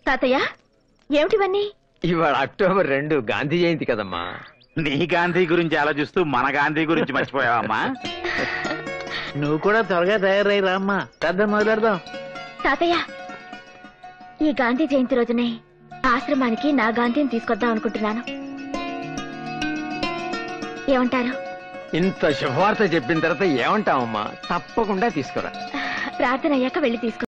తాతయ్య ఏమిటివన్నీ? ఇవాళ అక్టోబర్ 2 గాంధీ జయంతి కదమ్మా. నీ గాంధీ గురించి ఆలోచిస్తూ మన గాంధీ గురించి మర్చిపోయావమ్మా. నువ్వు కూడా త్వరగా తయారై రామ్మా, పెద్ద మొదలెడదాం. తాతయ్య ఈ గాంధీ జయంతి రోజునే ఆశ్రమానికి నా గాంధీని తీసుకొద్దాం అనుకుంటున్నాను. ఏమంటారు? ఇంత శుభవార్త చెప్పిన తర్వాత ఏమంటావమ్మా? తప్పకుండా తీసుకురా. ప్రార్థన అయ్యాక వెళ్ళి తీసుకు.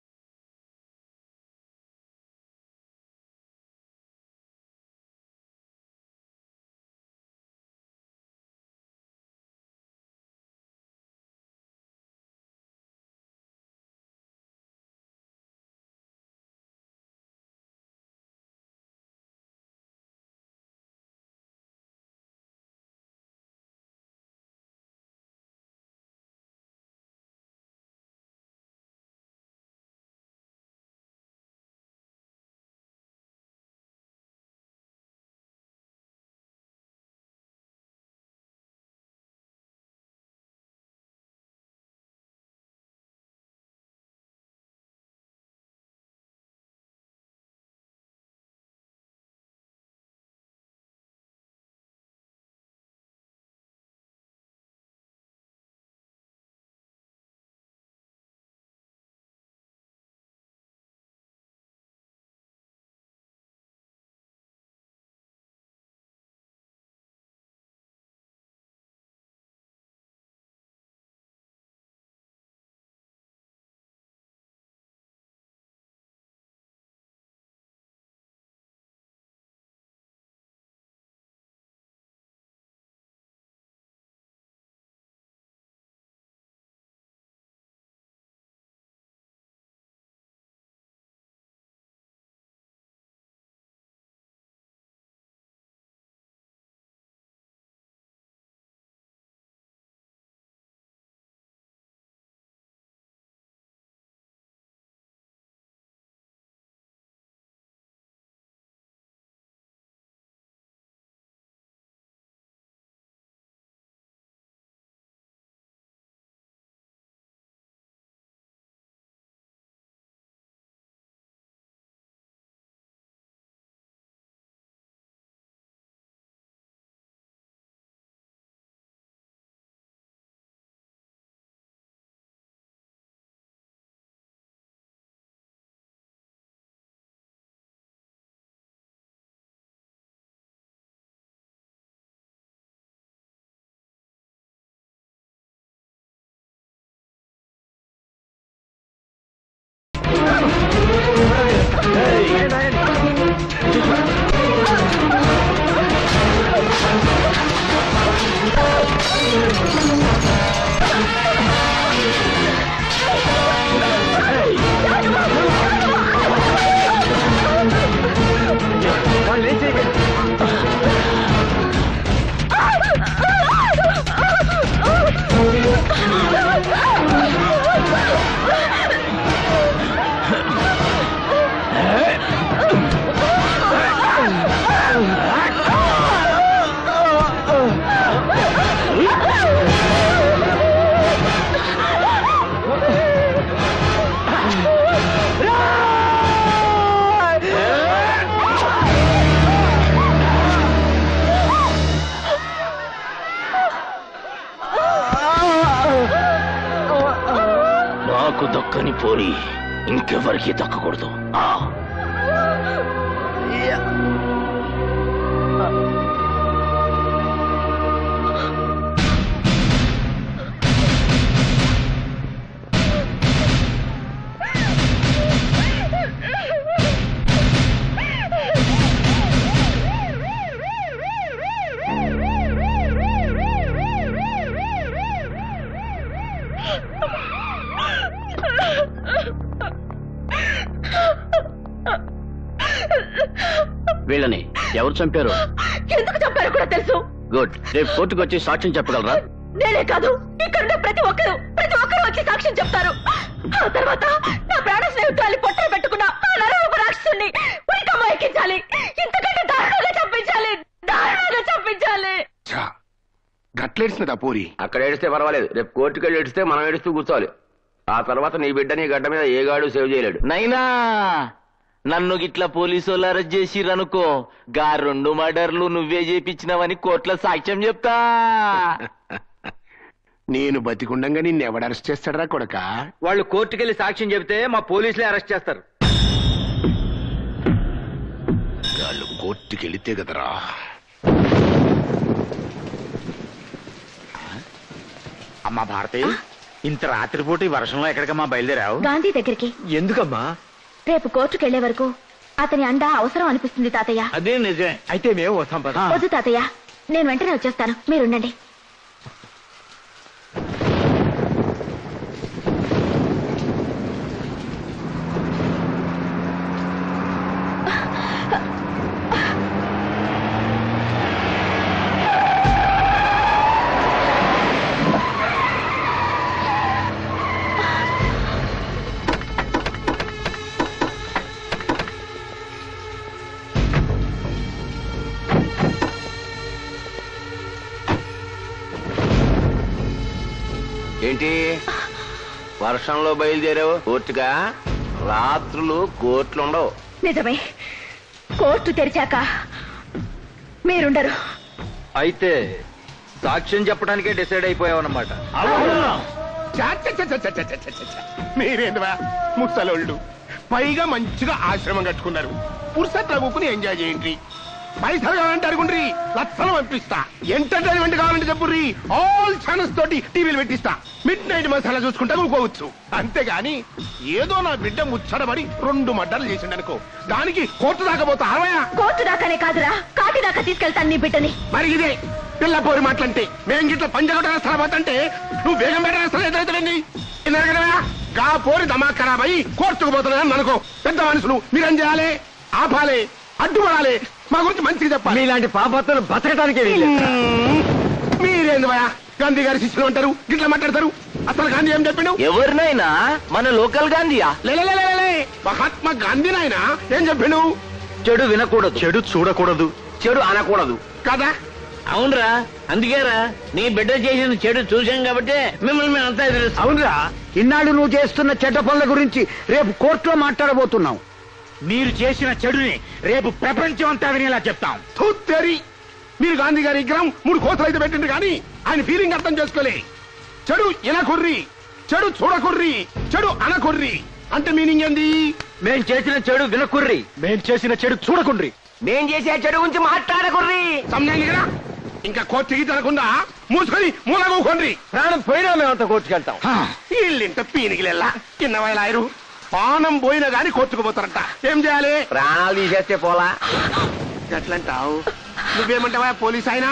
నాకు దక్కని పోరి ఇంకెవరికి దక్కకూడదు. వీళ్ళని ఎవరు చంపారు? ఎందుకు చంపారో కూడా తెలుసు. గుడ్. రేపు కోర్టుకు వచ్చి సాక్ష్యం చెప్పగలరా? నేనే కాదు, ఇక్కడ ప్రతి ఒక్కరు వచ్చి సాక్ష్యం చెప్తారు. ఆ తర్వాత నా ప్రాణ స్నేహితురాలి పొట్టలు పెట్టుకున్న ఆ నరరూప రాక్షసుని ఉరికమ్మ ఎక్కించాలి. ఇంతకంటే దారుణంగా చంపించాలి. గట్లేడిసినదా పోరి? అక్కడ ఏడిస్తే పర్వాలేదు, రేపు కోర్టుకు వెళ్ళి ఏడిస్తే మనం ఏడుస్తూ కూర్చోవాలి. ఆ తర్వాత నీ బిడ్డ నీ గడ్డ మీద ఏ గాడు సేవ్ చేయలేడు. నైనా నన్ను గిట్లా పోలీసు వాళ్ళు అరెస్ట్ చేసిరనుకో, గా 2 మర్డర్లు నువ్వే చేపించినవని కోర్టులో సాక్ష్యం చెప్తా. నేను బతికుండంగా నిన్ను ఎవడు అరెస్ట్ చేస్తాడరా కొడక? వాళ్ళు కోర్టుకెళ్లి సాక్ష్యం చెబితే మా పోలీసులే అరెస్ట్ చేస్తారు. వాళ్ళు కోర్టుకి వెళితే కదరా. అమ్మా భారతి, ఇంత రాత్రిపూట ఈ వర్షంలో ఎక్కడికమ్మా బయలుదేరావు? గాంధీ దగ్గరికి. ఎందుకమ్మా? రేపు కోర్టుకు వెళ్లే వరకు అతని అండ అవసరం అనిపిస్తుంది తాతయ్య. అదే నిజమే. అయితే మేము వస్తాం పద. వద్దు తాతయ్య, నేను వెంటనే వచ్చేస్తాను, మీరుండండి. ఏంటి వర్షంలో బయలుదేరావు కోర్టుగా? రాత్రులు కోర్టులు ఉండవు. నిజమే, కోర్టు తెరిచాక మీరుండరు. అయితే సాక్ష్యం చెప్పడానికే డిసైడ్ అయిపోయావన్నమాట. మీరేందువా ముసలోళ్ళు, పైగా మంచిగా ఆశ్రమం కట్టుకున్నారు. పురుషత్ రఘుకుని ఎంజాయ్ చేయండి. పైసలు కావాలంటే అడుగుండ్రి, లక్షలు పంపిస్తా. ఎంటర్టైన్మెంట్ కావాలంటే చెప్పుర్రి, ఆల్ ఛానల్స్ తోటి టీవీలు పెట్టిస్తా. మిడ్ నైట్ మసాలా చూసుకుంటా ఊకోవచ్చు. అంతేగాని ఏదో నా బిడ్డ ముచ్చడబడి 2 మర్డర్లు చేసిండనుకో, దానికి కోర్టు దాకా పోతా. అరవయా కోర్టు దాకానే కాదురా, కాటి దాకా తీసుకెళ్తాను నీ బిడ్డని. మరి ఇదే పిల్ల పోరి మాటలంటే. మేం గిట్ల పంజగొట్ట రాస్తా పోతంటే నువ్వు వేగం పెట్ట రాస్తా ఎదురైతే గా పోరి దమా ఖరాబ్ అయ్యి కోర్టుకు పోతున్నాయని అనుకో. పెద్ద మనుషులు మీరేం చేయాలి? ఆపాలి, అడ్డుపడాలి, మా గురించి మంచిగా చెప్పాలి. మీలాంటి పాపత్తులు బతకడానికే మీరేంది భయ గాంధీ గారి శిష్యులు అంటారు, గిట్లా మాట్లాడతారు. అసలు గాంధీ ఏం చెప్పిండు? ఎవరినైనా మన లోకల్ గాంధీయా? లే మహాత్మా గాంధీ నాయన ఏం చెప్పిండు? చెడు వినకూడదు, చెడు చూడకూడదు, చెడు అనకూడదు కదా? అవునరా, అందుకేరా నీ బిడ్డ చేసిన చెడు చూశాం కాబట్టి మిమ్మల్ని మేము అంతా ఎదురుస్తాం. అవునరా, ఇన్నాళ్ళు నువ్వు చేస్తున్న చెడ్డ పనుల గురించి రేపు కోర్టులో మాట్లాడబోతున్నావు. మీరు చేసిన చెడుని రేపు ప్రపంచం అంతా వినేలా చెప్తాం. తూత్తేరి, మీరు గాంధీ గారి విగ్రహం 3 కోతలు అయితే పెట్టిండ్రు కానీ ఆయన ఫీలింగ్ అర్థం చేసుకోలే. చెడు ఎనకుర్రి, చెడు చూడకుర్రి, చెడు అనకుర్రి అంటే మీనింగ్ ఏంది? మేం చేసిన చెడు వినకుర్రి, మేం చేసిన చెడు చూడకుండ్రి, మేం చేసే చెడు గురించి మాట్లాడకుర్రి. సమజాయింది కదా? ఇంకా కోర్టుకి తినకుండా మూసుకొని మూలగూకోండి. ప్రాణం పోయినా మేమంతా కోర్టుకెళ్తాం. వీళ్ళింత పీనికిలెల్లా కింద వాళ్ళాయరు పానం పోయినా గాని కోర్టుకు పోతారంట. ఏం చేయాలి? ప్రాణాలు తీసేస్తే పోలా. ఎట్లంటావు? నువ్వేమంటావా పోలీస్ అయినా?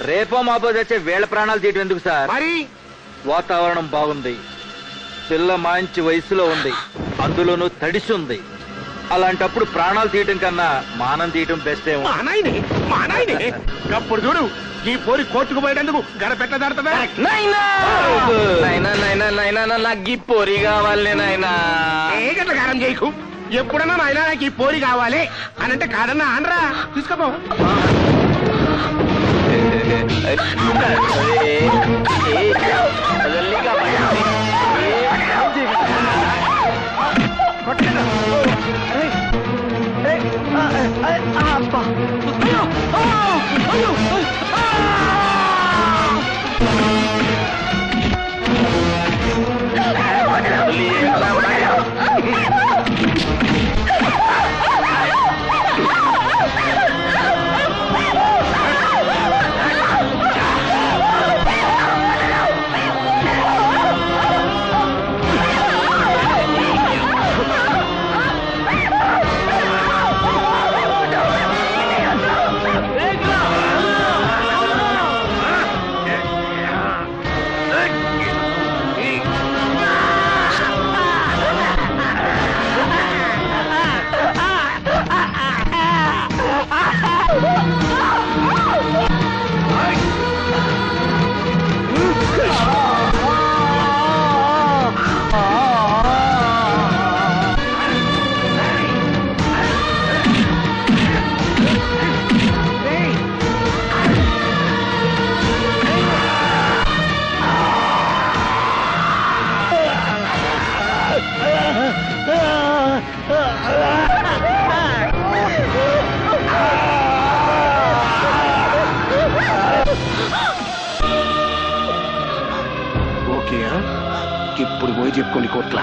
రేపో మాపో తెచ్చే వేళ్ల ప్రాణాలు తీయటం ఎందుకు సార్? మరి వాతావరణం బాగుంది, పిల్ల మంచి వయసులో ఉంది, అందులోనూ తడిసి ఉంది. అలాంటప్పుడు ప్రాణాలు తీయటం కన్నా మానం తీయటం బెస్ట్ ఏమో. మా నాయనే అప్పుడు చూడు, ఈ పోరి కోర్టుకు పోయేందుకు గడపెట్ల దాడుతుందా? నైనా నాకు ఈ పొరి కావాలి నాయనా. ఏ గట్ల కారం చేయకు. ఎప్పుడన్నా నాయన నాకు ఈ పోరి కావాలి అని అంటే కాదన్నా అనరా, తీసుకోపో. ఓకే ఇప్పుడు పోయి చెప్పుకోండి కోట్ల.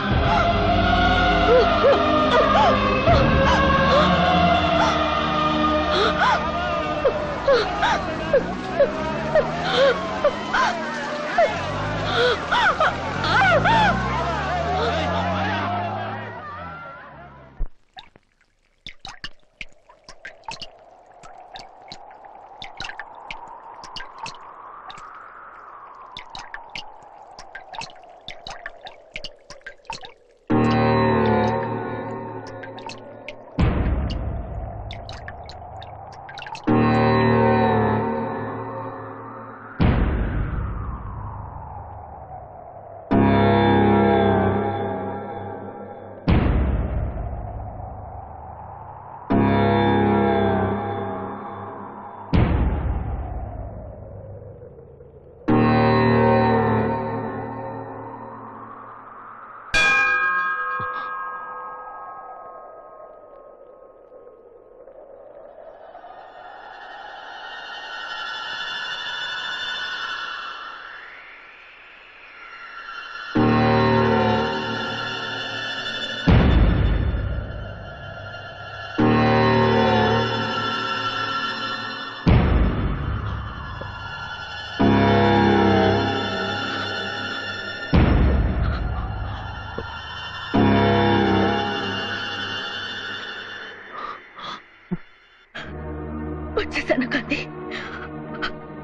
వచ్చేసాను కాంతి,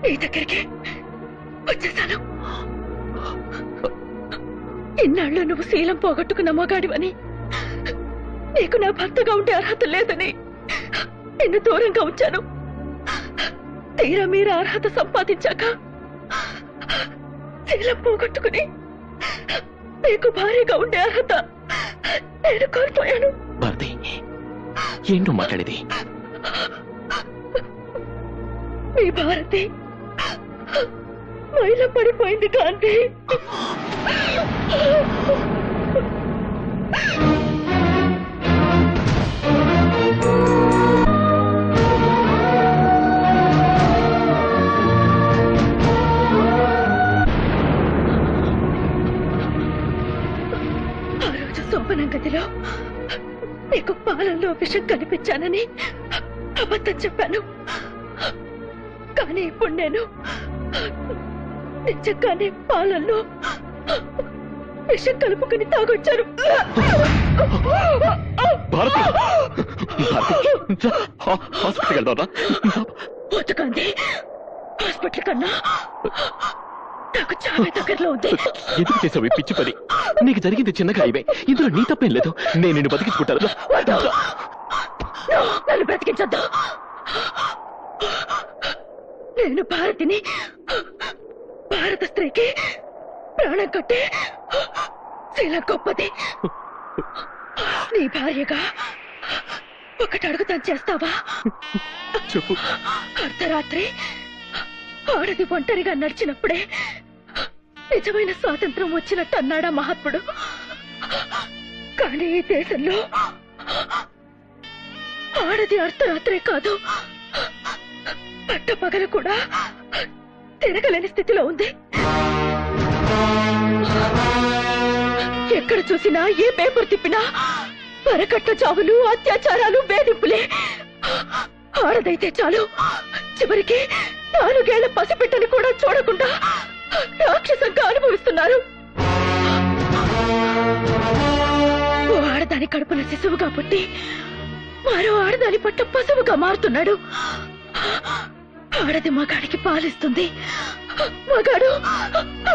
నీ దగ్గరికి వచ్చేసాను. ఇన్నాళ్ళు నువ్వు శీలం పోగొట్టుకున్న మగాడివని, నీకు నా భర్తగా ఉండే అర్హత లేదని నిన్ను దూరంగా ఉంచాను. తీరా మీరు అర్హత సంపాదించాక శీలం పోగొట్టుకుని నీకు భార్యగా ఉండే అర్హత నేను కోల్పోయాను. భారతి, ఏంటో మాట్లాడేది? మీ భారతి మైల పడిపోయింది కాంతి. ఆ రోజు శోభనం గదిలో నీకు పాలల్లో విషం కనిపించానని అబద్ధం చెప్పాను. కానీ ఇప్పుడు నేను నిజంగానే పాలల్లో విషం కలుపుకుని తాగొచ్చాను. పోతుకంది హాస్పిటల్ కన్నా నాకు చాలా దగ్గరలో ఉంది. ఎందుకు చేసావు పిచ్చి పని? నీకు జరిగింది చిన్నగా అయిపోయి, ఇందులో నీ తప్పేం లేదు. నేను నిన్ను బతికించుకుంటాను. నన్ను బ్రతికించొద్దు. నేను భారతిని, భారత స్త్రీకి ప్రాణం కట్టే శీలం గొప్పది. నీ భార్యగా ఒకటి అడుగుతాను, చేస్తావా? చెప్పు. అర్ధరాత్రి ఆడది ఒంటరిగా నడిచినప్పుడే నిజమైన స్వాతంత్రం వచ్చినట్టు అన్నాడా మహాత్ముడు. కానీ ఈ దేశంలో ఆడది అర్ధరాత్రే కాదు, పట్టపగలు కూడా తిరగలేని స్థితిలో ఉంది. ఎక్కడ చూసినా, ఏ పేపర్ తిప్పినా వరకట్న చావులు, అత్యాచారాలు, వేధింపులే. ఆడదైతే చాలు, చివరికి 4 ఏళ్ల పసిబిడ్డని కూడా చూడకుండా రాక్షసంగా అనుభవిస్తున్నారు. ఓ ఆడదాని కడుపున శిశువుగా పుట్టి మరో ఆడదాని పట్ల పశువుగా మారుతున్నాడు. ఆడది మగాడికి పాలిస్తుంది, మగాడు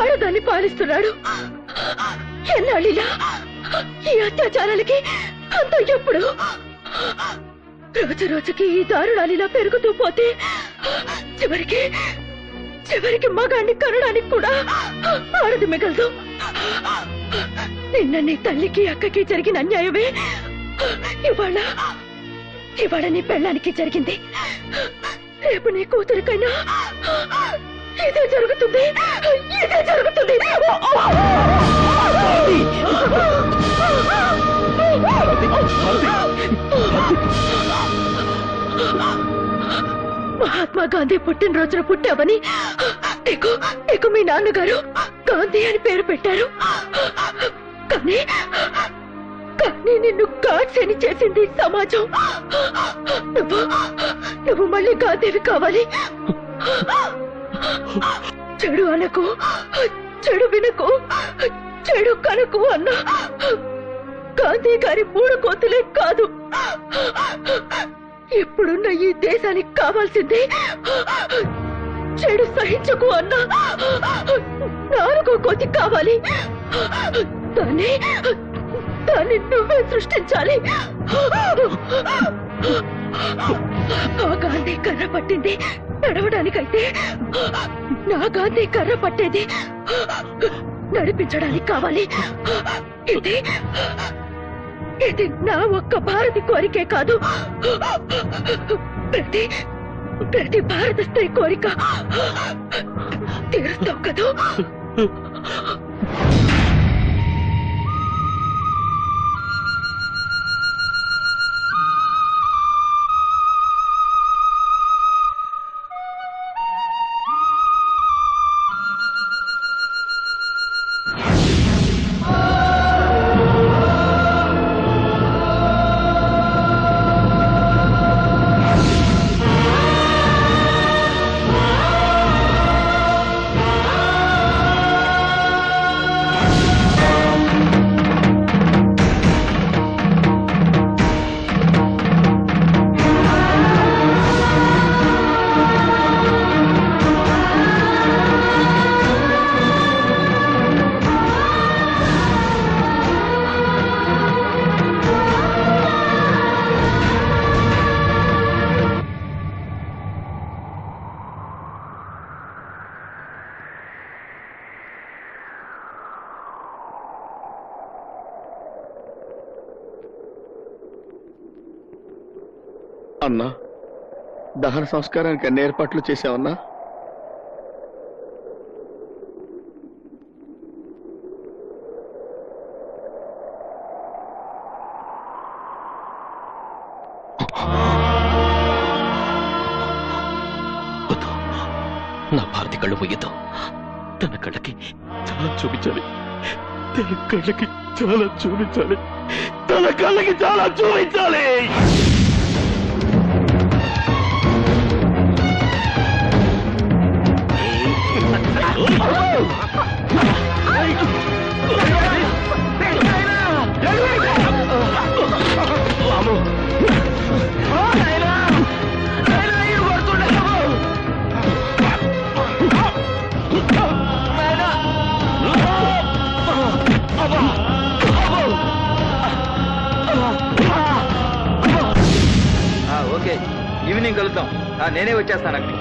ఆడదాన్ని పాలిస్తున్నాడు. ఎన్నాళ్ళిలా ఈ అత్యాచారాలకి అంత ఎప్పుడు? రోజు రోజుకి ఈ దారుణాలిలా పెరుగుతూ పోతే చివరికి మగాడిని కనడానికి కూడా ఆడది మిగలదు. నిన్న నీ తల్లికి, అక్కకి జరిగిన అన్యాయమే ఇవాళ నీ పెళ్ళానికి జరిగింది. రేపు నీ కూతురికైనా ఇదే జరుగుతుంది. మహాత్మా గాంధీ పుట్టినరోజున పుట్టావని నీకు మీ నాన్నగారు గాంధీ అని పేరు పెట్టారు. కానీ నిన్ను గాడ్సేని చేసింది సమాజం. నువ్వు మళ్ళీ గాంధీవి కావాలి. చెడు అనకు, చెడు వినకు, చెడు కనకు అన్నా గాంధీ గారి 3 కోతులే కాదు. ఇప్పుడున్న ఈ దేశానికి కావాల్సింది చెడు సహించకు అన్నా 4వ కోతి కావాలి. దాన్ని నువ్వే సృష్టించాలి. ఆ గాంధీ కర్ర పట్టింది నడవడానికైతే నా గాంధీ కర్ర పట్టేది నడిపించడానికి కావాలి. ఇది నా ఒక్క భారతి కోరికే కాదు, ప్రతి భారత స్త్రీ కోరిక. తీరుస్తావు కదూ? అన్నా, దహన సంస్కారానికి అన్ని ఏర్పాట్లు చేశావన్నా? నా భారతి కళ్ళు పోయేద్దు. తన కళ్ళకి చాలా చూపించాలి, తన కళ్ళకి చాలా చూపించాలి, తన కళ్ళకి చాలా చూపించాలి. ఓకే, ఈవినింగ్ కలుద్దాం. నేనే వచ్చేస్తాను అక్కడికి.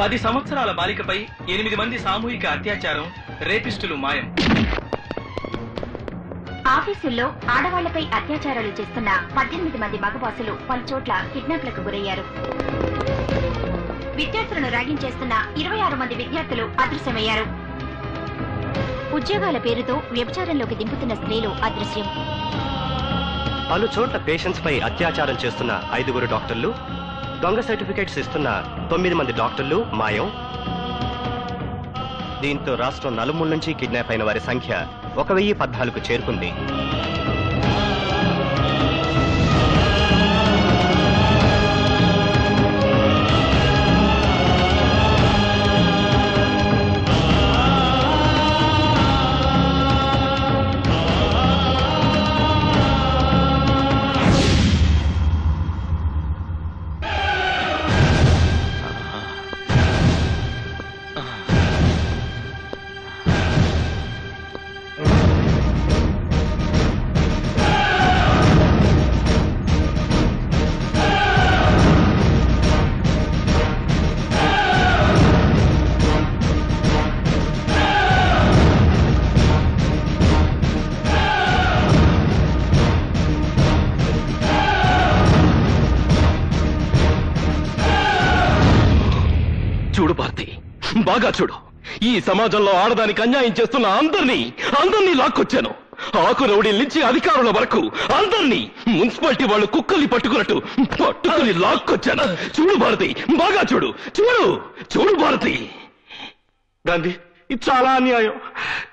10 సంవత్సరాల బాలికపై 8 మంది సామూహిక అత్యాచారం, రేపిస్టులు మాయం. ఆఫీసుల్లో ఆడవాళ్లపై అత్యాచారాలు చేస్తున్న 18 మంది మగబాసులు పలుచోట్ల కిడ్నాప్లకు గురయ్యారు. విద్యార్థులను ర్యాగింగ్ చేస్తున్న 26 మంది విద్యార్థులు అదృశ్యమయ్యారు. ఉద్యోగాల పేరుతో వ్యభిచారంలోకి దింపుతున్న స్త్రీలు అదృశ్యం. పలు చోట్ల పేషెంట్స్ పై అత్యాచారం చేస్తున్న 5 డాక్టర్లు, దొంగ సర్టిఫికేట్స్ ఇస్తున్న 9 మంది డాక్టర్లు మాయం. దీంతో రాష్ట్రం నలుమూల నుంచి కిడ్నాప్ అయిన వారి సంఖ్య 1014కు చేరుకుంది. చూడు భారతి, బాగా చూడు. ఈ సమాజంలో ఆడదానికి అన్యాయం చేస్తున్న అందరినీ లాక్కొచ్చాను. ఆకు రౌడీల నుంచి అధికారుల వరకు అందరినీ, మున్సిపాలిటీ వాళ్ళు కుక్కల్ని పట్టుకుని లాక్కొచ్చాను. చూడు భారతి, బాగా చూడు. చూడు భారతి. గాంధీ, ఇది చాలా అన్యాయం.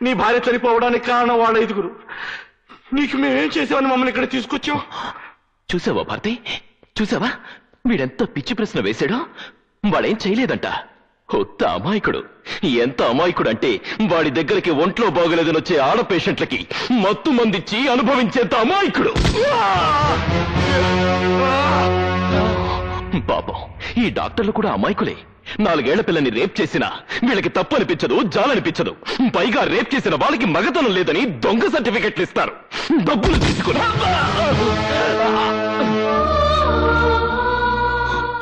నీ భార్య చనిపోవడానికి కారణం వాళ్ళ 5. నీకు మేమేం చేసామని మమ్మల్ని ఇక్కడ తీసుకొచ్చాం? చూసావా భారతి, చూసావా వీడెంత పిచ్చి ప్రశ్న వేశాడో? వాడేం చేయలేదంట. కొత్త అమాయకుడు. ఎంత అమాయకుడు అంటే వాడి దగ్గరికి ఒంట్లో బాగలేదని వచ్చే ఆడ పేషెంట్లకి మత్తు మందిచ్చి అనుభవించేంత అమాయకుడు. పాపం ఈ డాక్టర్లు కూడా అమాయకులే. 4 ఏళ్ల పిల్లని రేప్ చేసినా వీళ్ళకి తప్పు అనిపించదు, జాలనిపించదు. పైగా రేప్ చేసిన వాళ్ళకి మగతనం లేదని దొంగ సర్టిఫికెట్లు ఇస్తారు, డబ్బులు తీసుకుని.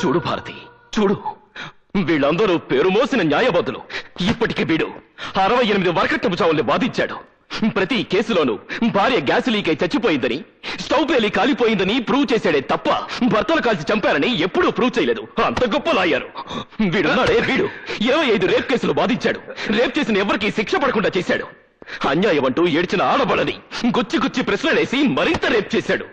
చూడు భారతి, చూడు. వీళ్ళందరూ పేరు మోసిన న్యాయబద్ధులు. ఇప్పటికి వీడు 68 వరకట్నపు చావుల్ని వాదించాడు. ప్రతి కేసులోనూ భార్య గ్యాస్ లీక్ అయి చచ్చిపోయిందని, స్టవ్ పేలి కాలిపోయిందని ప్రూవ్ చేశాడే తప్ప భర్తలు కాల్చి చంపారని ఎప్పుడూ ప్రూవ్ చేయలేదు. అంత గొప్ప లాయరు వీడున్నాడే. వీడు 25 రేప్ కేసులు వాదించాడు. రేప్ చేసిన ఎవరికీ శిక్ష పడకుండా చేశాడు. అన్యాయం అంటూ ఏడ్చిన ఆడబడని గుచ్చి ప్రశ్నలేసి మరింత రేప్ చేశాడు.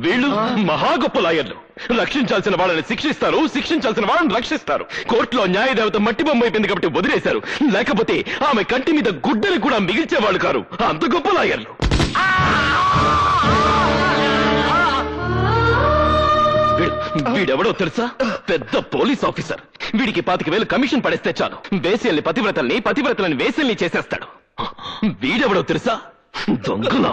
వీళ్ళు మహా గొప్ప లాయర్లు. రక్షించాల్సిన వాళ్ళని శిక్షిస్తారు, శిక్షించాల్సిన వాళ్ళని రక్షిస్తారు. కోర్టులో న్యాయదేవత మట్టి బొమ్మ అయిపోయింది కాబట్టి వదిలేశారు. లేకపోతే ఆమె కంటి మీద గుడ్డని కూడా మిగిల్చేవాళ్ళు కారు. అంత గొప్ప లాయర్లు. వీడెవడో తెలుసా? పెద్ద పోలీస్ ఆఫీసర్. వీడికి 25,000 కమిషన్ పడేస్తే చాలు వేసేల్ని పతివ్రతల్ని వేసేల్ని చేసేస్తాడు. వీడెవడో తెలుసా? దొంగలా.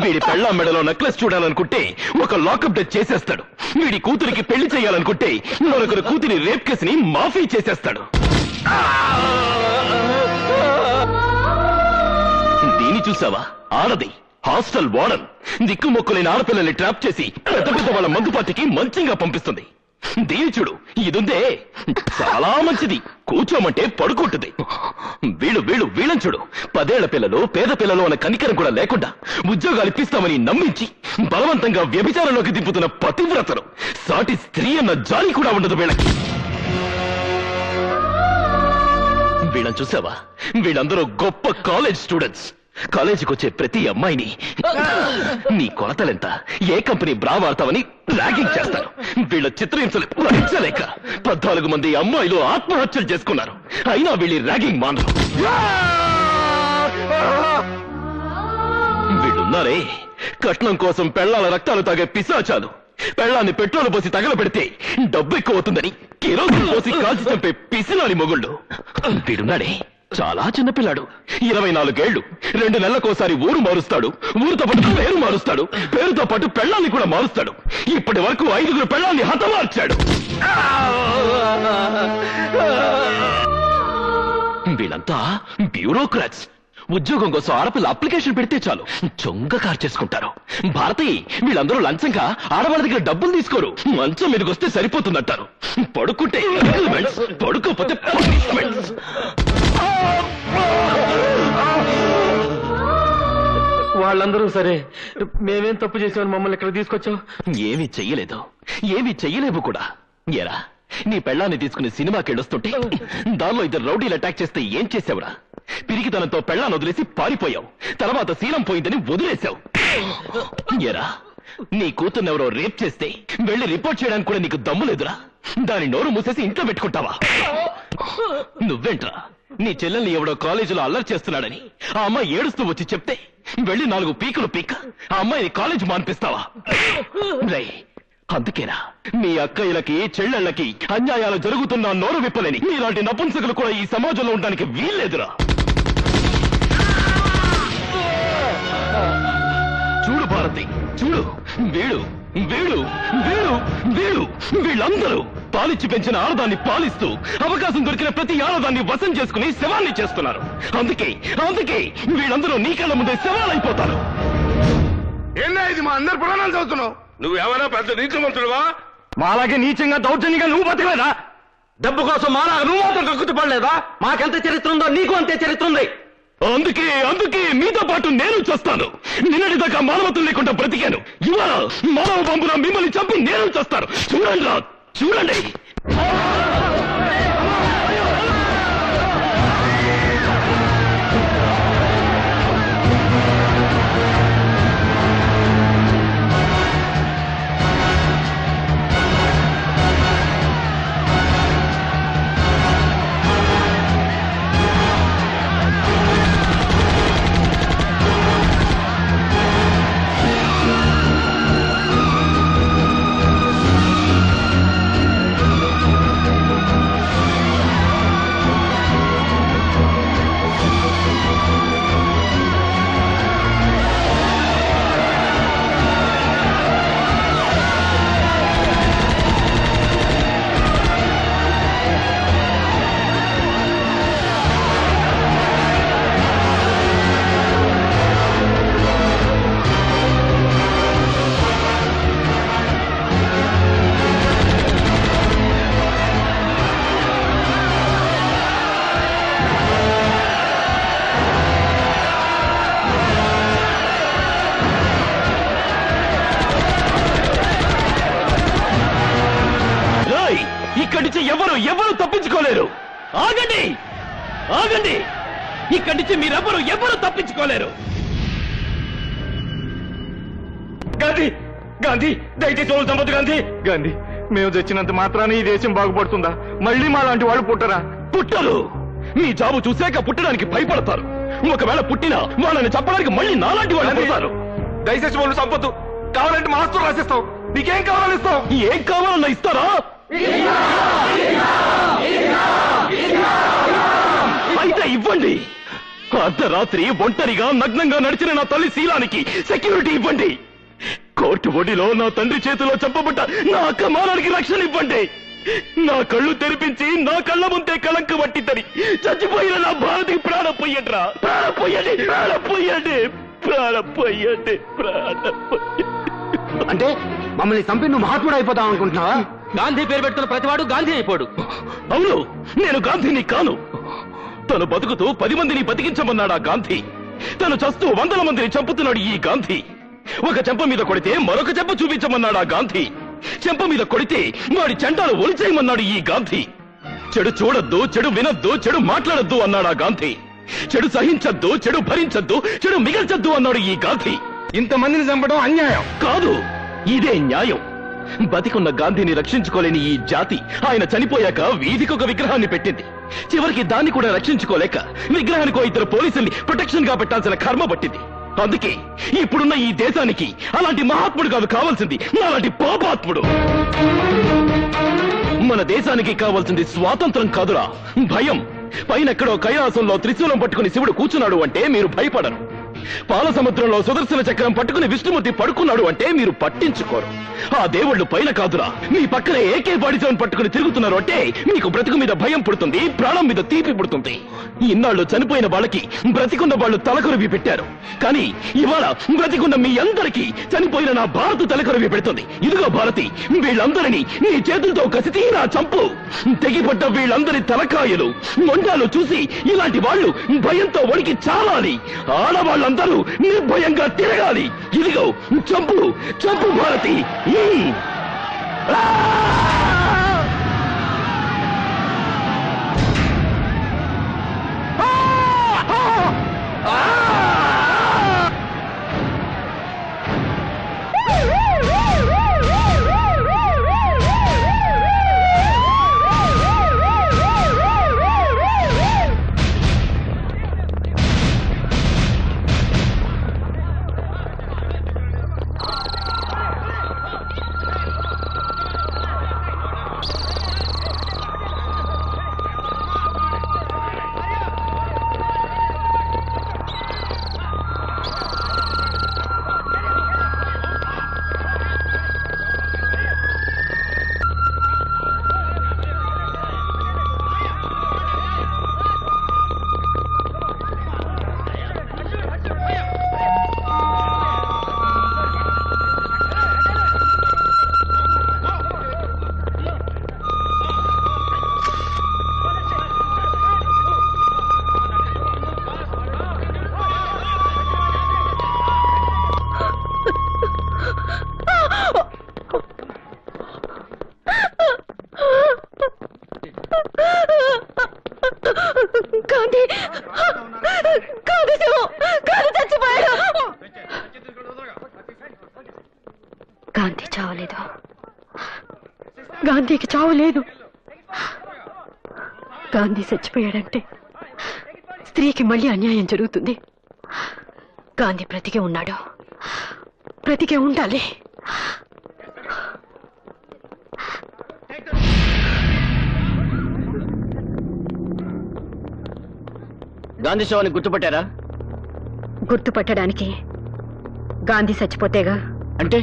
వీడి పెళ్ళా మెడలో నెక్లెస్ చూడాలనుకుంటే ఒక లాకప్ డెత్ చేసేస్తాడు. వీడి కూతురికి పెళ్లి చేయాలనుకుంటే మరొకరి కూతురి రేప్ కేసుని మాఫీ చేసేస్తాడు. దీని చూసావా? ఆడది హాస్టల్ వార్డన్ దిక్కుమొక్కులేని ఆడపిల్లల్ని ట్రాప్ చేసి పెద్ద వాళ్ళ మందు పార్టీకి మంచిగా పంపిస్తుంది. దీని చూడు, ఇదుందే చాలా మంచిది. కూర్చోమంటే పడుకుంటుంది. వీళ్ళని చూడు. 10 ఏళ్ల పిల్లలు, పేద పిల్లలు అన్న కనికరం కూడా లేకుండా ఉద్యోగాలు ఇప్పిస్తామని నమ్మించి బలవంతంగా వ్యభిచారంలోకి దింపుతున్న పతివ్రతలు. సాటి స్త్రీ అన్న జాలి కూడా ఉండదు వీళ్ళకి. వీళ్ళని చూసావా? వీళ్ళందరూ గొప్ప కాలేజ్ స్టూడెంట్స్. కాలేజీకి వచ్చే ప్రతి అమ్మాయిని నీ కొలతలెంత, ఏ కంపెనీ బ్రా వాడతావని ర్యాగింగ్ చేస్తారు. వీళ్ళ చిత్రహింసలు భరించలేక 14 మంది అమ్మాయిలు ఆత్మహత్యలు చేసుకున్నారు. అయినా వీళ్ళ ర్యాగింగ్ మానరు. వీళ్ళున్నారే, కట్నం కోసం పెళ్లాల రక్తాలు తాగే పిశాచాలు. పెళ్లాన్ని పెట్రోల్ పోసి తగలబెడితే డబ్బు ఎక్కువ అవుతుందని కిరోసిన్ పోసి కాల్చి చంపే పిసినాలి మొగుళ్ళు. వీడున్నాడే, చాలా చిన్నపిల్లాడు. 24 ఏళ్లు. 2 నెలలకోసారి ఊరు మారుస్తాడు. ఊరితో పాటు పేరు మారుస్తాడు. పేరుతో పాటు పెళ్లాన్ని కూడా మారుస్తాడు. ఇప్పటి వరకు 5 పెళ్లాన్ని హతమార్చాడు. వీళ్ళంతా బ్యూరోక్రాట్స్. ఉద్యోగం కోసం ఆడపిల్ల అప్లికేషన్ పెడితే చాలు చొంగ కార్ చేసుకుంటారు. భారతి, వీళ్ళందరూ లంచంగా ఆడవాళ్ళ దగ్గర డబ్బులు తీసుకోరు. మంచం మీదకి వస్తే సరిపోతుందంటారు. పడుకుంటే పడుకోపోతే వాళ్ళందరూ సరే, మేమేం తప్పు చేసామని మమ్మల్ని ఇక్కడ తీసుకొచ్చావు? ఏమీ చెయ్యలేదు, ఏమీ చెయ్యలేవు కూడా. ఏరా, నీ పెళ్ళాన్ని తీసుకుని సినిమాకి వెళ్ళొస్తుంటే దానిలో ఇద్దరు రౌడీలు అటాక్ చేస్తే ఏం చేసావురా? పిరికితనంతో పెళ్ళాన్ని వదిలేసి పారిపోయావు. తర్వాత శీలం పోయిందని వదిలేశావు. ఏరా, నీ కూతుర్నెవరో రేప్ చేస్తే వెళ్ళి రిపోర్ట్ చేయడానికి కూడా నీకు దమ్ము లేదురా? దాని నోరు మూసేసి ఇంట్లో పెట్టుకుంటావా? నువ్వేంట్రా, నీ చెల్లెల్ని ఎవడో కాలేజీలో అల్లరి చేస్తున్నాడని ఆ అమ్మాయి ఏడుస్తూ వచ్చి చెప్తే వెళ్ళి 4 పీకులు పీక ఆ అమ్మాయిని కాలేజ్ మాన్పిస్తావా? రై, అందుకేనా మీ అక్కయ్యలకి చెల్లెళ్ళకి అన్యాయాలు జరుగుతున్నా నోరు విప్పలేని మీలాంటి నపుంసకులు కూడా ఈ సమాజంలో ఉండడానికి వీల్లేదురా. చూడు భారతి, చూడు, వీడు వీడు వీడు వీడు వీళ్ళందరూ పాలిచ్చి పెంచిన ఆడదాన్ని పాలిస్తూ అవకాశం దొరికిన ప్రతి ఆడదాన్ని వశం చేసుకుని శవాన్ని చేస్తున్నారు. అందుకే అందుకే వీళ్ళందరూ నీ కళ్ళ ముందే శవాలైపోతారు. ఏందా ఇది? మా అందరు పురాణాలు చదువుతున్నావు. నువ్వేమైనా పెద్ద నీతిమంతుడువా? మాలాగే నీచంగా దౌర్జన్యంగా నువ్వు బతకలేదా? డబ్బు కోసం మాలాగా నువ్వు మాత్రం కక్కుతు పడలేదా? మాకెంత చరిత్ర ఉందో నీకు అంతే చరిత్ర ఉంది. అందుకే అందుకే మీతో పాటు నేను చేస్తాను. నిన్నటిదాకా మానవత్వం లేకుండా బ్రతికాను. ఇవాళ మానవ పంపున మిమ్మల్ని చంపి నేను చేస్తాను. చూడండి రా, చూడండి. ఇక్కడి నుంచి ఎవరు తప్పించుకోలేరు. ఆగండి, ఆగండి, ఇక్కడి నుంచి ఎవరు తప్పించుకోలేరు. గాంధీ, గాంధీ, దయచేసి వాళ్ళు చంపదు. గాంధీ, గాంధీ, మేము తెచ్చినంత మాత్రాన్ని ఈ దేశం బాగుపడుతుందా? మళ్ళీ మా లాంటి వాళ్ళు పుట్టరా? పుట్టరు. మీ జాబు చూశాక పుట్టడానికి భయపడతారు. ఒకవేళ పుట్టినా వాళ్ళని చంపడానికి మళ్ళీ నాలాంటి వాళ్ళు పుడతారు. దయచేసి వాళ్ళు చంపొద్దు. కావాలంటే మా ఆస్తులు రాసిస్తాం. నీకేం కావాలని ఇస్తాం. ఏం కావాలన్నా ఇస్తారా? అయితే ఇవ్వండి. అర్ధరాత్రి ఒంటరిగా నగ్నంగా నడిచిన నా తల్లి శీలానికి సెక్యూరిటీ ఇవ్వండి. కోర్టు ఒడిలో నా తండ్రి చేతిలో చంపబడ్డ నా అక్క మానానికి రక్షణ ఇవ్వండి. నా కళ్ళు తెరిపించి నా కళ్ళ ముందే కళంక పట్టిద్దని చచ్చిపోయిన నా భారతికి ప్రాణం పొయ్యండి రా. ప్రాణం పొయ్యండి, ప్రాణం పొయ్యండి, ప్రాణం పొయ్యండి, ప్రాణం పొయ్యండి. అంటే మమ్మల్ని చంపి నువ్వు మహాత్ముడు అయిపోతావు అనుకుంటున్నావా? గాంధీ పేరు పెడుతున్న ప్రతివాడు గాంధీ అయిపోడు. అవును, నేను గాంధీని కాను. తను బతుకుతూ 10 మందిని బతికించమన్నాడా గాంధీ. తను చస్తూ 100 మందిని చంపుతున్నాడు ఈ గాంధీ. ఒక చెంప మీద కొడితే మరొక చెంప చూపించమన్నాడా గాంధీ. చెంప మీద కొడితే వాడి చెంటాలు ఒలిచేయమన్నాడు ఈ గాంధీ. చెడు చూడొద్దు, చెడు వినొద్దు, చెడు మాట్లాడొద్దు అన్నాడా గాంధీ. చెడు సహించొద్దు, చెడు భరించొద్దు, చెడు మిగల్చొద్దు అన్నాడు ఈ గాంధీ. ఇంతమందిని చంపడం అన్యాయం కాదు, ఇదే న్యాయం. బతికున్న గాంధీని రక్షించుకోలేని ఈ జాతి ఆయన చనిపోయాక వీధికొక విగ్రహాన్ని పెట్టింది. చివరికి దాన్ని కూడా రక్షించుకోలేక విగ్రహానికో 2 పోలీసుల్ని ప్రొటెక్షన్ గా పెట్టాల్సిన కర్మ పట్టింది. అందుకే ఇప్పుడున్న ఈ దేశానికి అలాంటి మహాత్ముడు కాదు కావాల్సింది, అలాంటి పాపాత్ముడు. మన దేశానికి కావాల్సింది స్వాతంత్రం కాదురా, భయం. పైనెక్కడో కైలాసంలో త్రిశూలం పట్టుకుని శివుడు కూర్చున్నాడు అంటే మీరు భయపడరు. పాల సముద్రంలో సుదర్శన చక్రం పట్టుకుని విష్ణుమూర్తి పడుకున్నాడు అంటే మీరు పట్టించుకోరు. ఆ దేవుళ్ళు పైన కాదురా మీ పక్కనే ఏకే బాడీ జోన్ పట్టుకుని తిరుగుతున్నారు అంటే మీకు బ్రతుకు మీద భయం పుడుతుంది, ప్రాణం మీద తీపి పుడుతుంది. ఇన్నాళ్ళు చనిపోయిన వాళ్ళకి బ్రతికున్న వాళ్ళు తలకొరివి పెట్టారు, కానీ ఇవాళ బ్రతికున్న మీ అందరికీ చనిపోయిన నా భారత్ తలకొరివి పెడుతుంది. ఇదిగో భారతి, వీళ్ళందరినీ నీ చేతులతో కసి తీరా చంపు. తెగిపడ్డ వీళ్ళందరి తలకాయలు మొండాలు చూసి ఇలాంటి వాళ్ళు భయంతో వణికి చాలాలి. ఆడవాళ్ళందరూ నిర్భయంగా తిరగాలి. ఇదిగో చంపు చంపు భారతి. గాంధీ చావలేదు. గాంధీకి చావలేదు. గాంధీ చచ్చిపోయాడంటే స్త్రీకి మళ్ళీ అన్యాయం జరుగుతుంది. గాంధీ బ్రతికే ఉన్నాడు, బ్రతికే ఉండాలి. గాంధీ శవాన్ని గుర్తుపట్టారా? గుర్తుపట్టడానికి గాంధీ చచ్చిపోతేగా. అంటే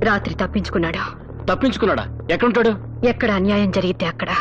రాత్రి తప్పించుకున్నాడు. తప్పించుకున్నాడా? ఎక్కడుంటాడు? ఎక్కడ అన్యాయం జరిగితే అక్కడ.